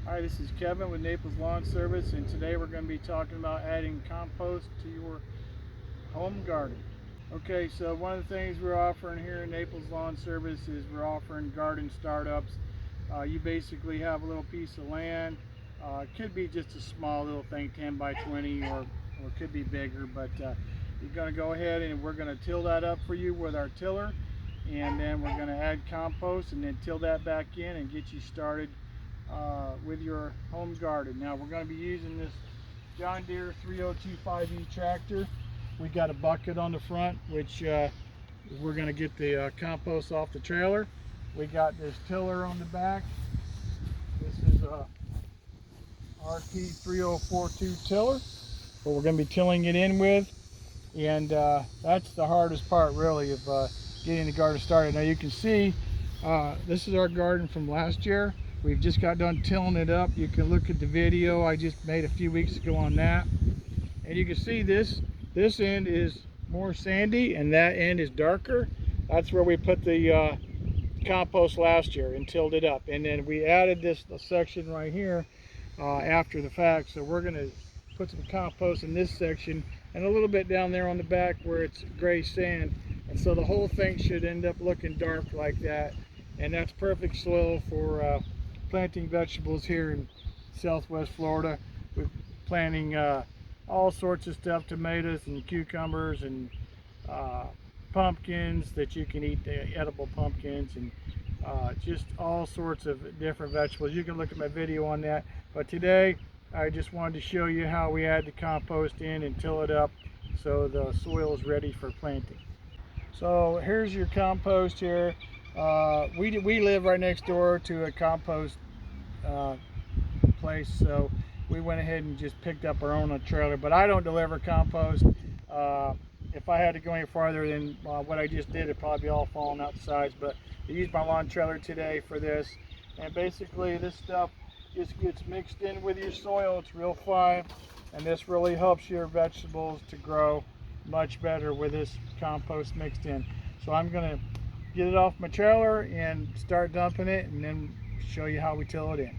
Hi, this is Kevin with Naples Lawn Service, and today we're going to be talking about adding compost to your home garden. Okay, so one of the things we're offering here in Naples Lawn Service is we're offering garden startups. You basically have a little piece of land. It could be just a small little thing, 10 by 20, or it could be bigger, but you're going to go ahead and we're going to till that up for you with our tiller, and then we're going to add compost and then till that back in and get you started with your home garden. Now we're going to be using this John Deere 3025E tractor. We got a bucket on the front, which we're going to get the compost off the trailer. We got this tiller on the back. This is a RT3042 tiller, what we're going to be tilling it in with, and that's the hardest part really of getting the garden started. Now you can see this is our garden from last year. We've just got done tilling it up. You can look at the video I just made a few weeks ago on that, and you can see this end is more sandy and that end is darker. That's where we put the compost last year and tilled it up, and then we added this section right here after the fact. So we're going to put some compost in this section and a little bit down there on the back where it's gray sand, and so the whole thing should end up looking dark like that, and that's perfect soil for planting vegetables here in Southwest Florida. We're planting all sorts of stuff, tomatoes and cucumbers and pumpkins that you can eat, the edible pumpkins, and just all sorts of different vegetables. You can look at my video on that, but today I just wanted to show you how we add the compost in and till it up so the soil is ready for planting. So here's your compost here. We live right next door to a compost place, so we went ahead and just picked up our own trailer, but I don't deliver compost. If I had to go any farther than what I just did, it'd probably be all falling out the sides, but I used my lawn trailer today for this, and basically this stuff just gets mixed in with your soil. It's real fine, and this really helps your vegetables to grow much better with this compost mixed in. So I'm going to get it off my trailer and start dumping it, and then show you how we till it in.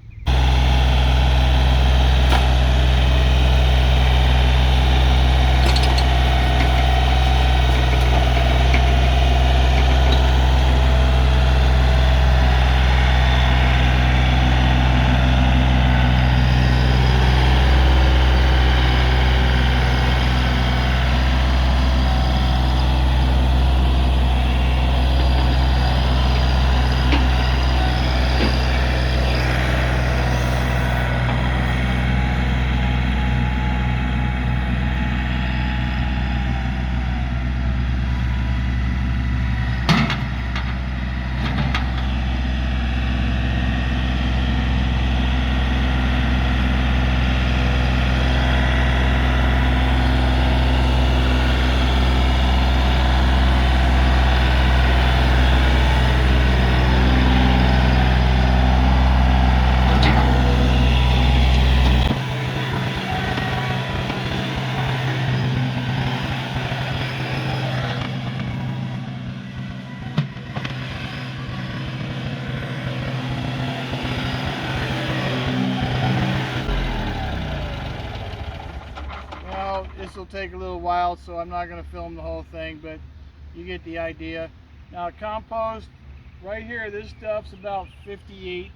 This will take a little while, so I'm not going to film the whole thing, but you get the idea. Now compost, right here, this stuff's about $58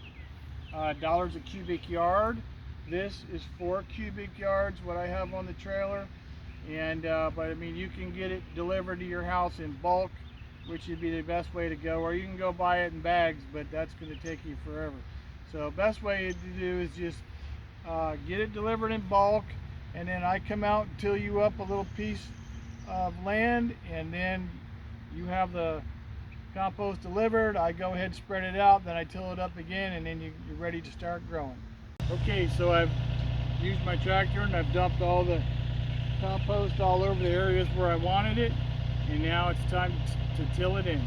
a cubic yard. This is 4 cubic yards, what I have on the trailer, and but I mean, you can get it delivered to your house in bulk, which would be the best way to go, or you can go buy it in bags, but that's going to take you forever. So best way to do is just get it delivered in bulk, and then I come out and till you up a little piece of land, and then you have the compost delivered. I go ahead and spread it out, then I till it up again, and then you're ready to start growing. Okay, so I've used my tractor and I've dumped all the compost all over the areas where I wanted it, and now it's time to till it in.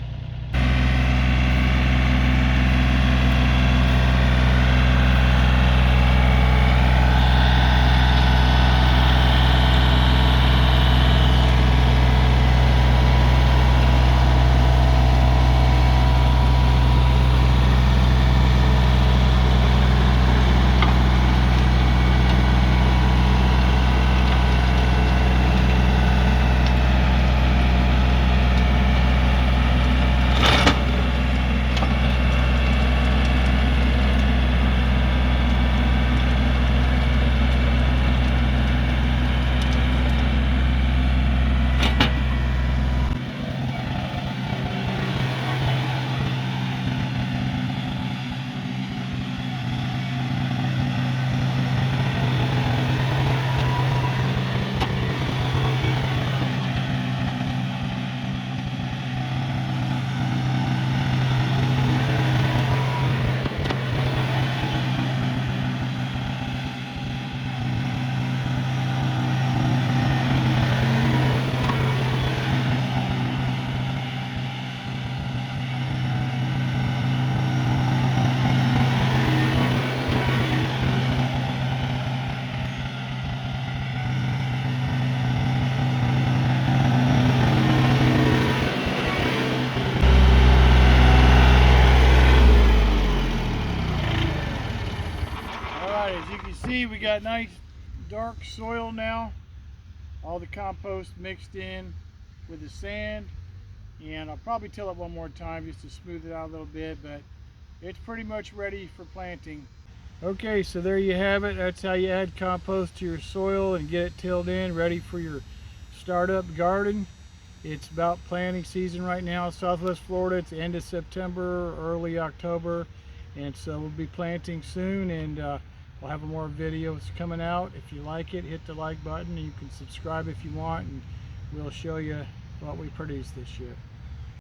As you can see, we got nice dark soil now. All the compost mixed in with the sand. And I'll probably till it one more time just to smooth it out a little bit, but it's pretty much ready for planting. Okay, so there you have it. That's how you add compost to your soil and get it tilled in, ready for your startup garden. It's about planting season right now in Southwest Florida. It's the end of September, early October, and so we'll be planting soon, and we'll have more videos coming out. If you like it, hit the like button, and you can subscribe if you want, and we'll show you what we produce this year.